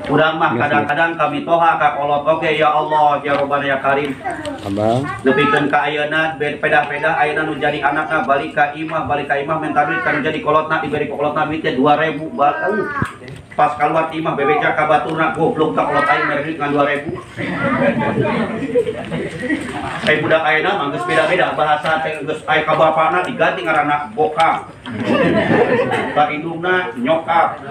Urang mah kadang-kadang kami toha ka kolot oke ya Allah ya Rabbana ya Karim. Abang. Lebihkeun ka ayeuna pedah-pedah ayeuna nu jadi anakna balik ka imah minta duit kan jadi kolotna diberi kolotna duit 2000 pas keluar imah bebeja ka baturna goblok ka kolot aing mere duit ngan 2000. Ai budak ayeuna mah geus beda-beda bahasa teh geus aya ka bapana diganti ngaranna bokap. Ka indungna nyokap.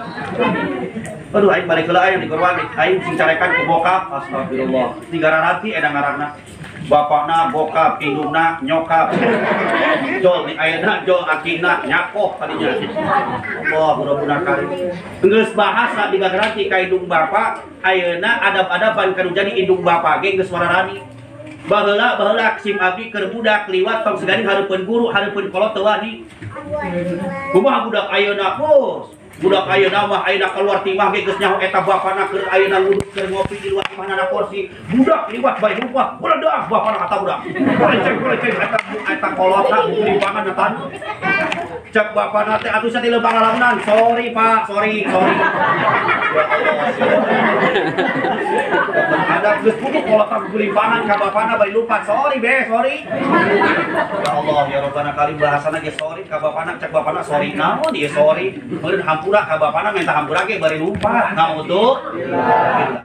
Aduh, aing balik heula aing di korban, aing sing carekan ku bokap, astagfirullah. Tigara rati edang ngaranna. Bapakna bokap, indungna nyokap. Jol ni ayeuna jol akina nyakoh tadinya. Allah mudah-mudahan kali. Geus bahasa di garati ka indung bapak, ayeuna adab-adaban kanu jadi indung bapak ge geus wararani. Baheula sim abdi keur budak liwat tong segani hareupeun guru, hareupeun kolot teu wani. Kumaha budak ayeuna bos? Budak ayeuna mah ayeuna keluar timah ge geus nyaho eta bapana keur ayeuna nguduk keur ngopi di luar imahna kursi. Budak liwat bae lupa, buledah bapana kata budak. Kulecek eta kolotna limpanan eta. Cek bapana teh atuh di leumbang lamunan. Sorry Pak, sorry. Ya Allah. Ada geus kudu kolotna limpanan ka bapana bae lupa. Sorry be, sorry. Ya Allah ya Rabbana kalim bahasana ge sorry ka bapana cek bapana sorry naon ieu sorry. Meureun hampura ka bapana minta hampura ge bari lupa. Naudzubillah.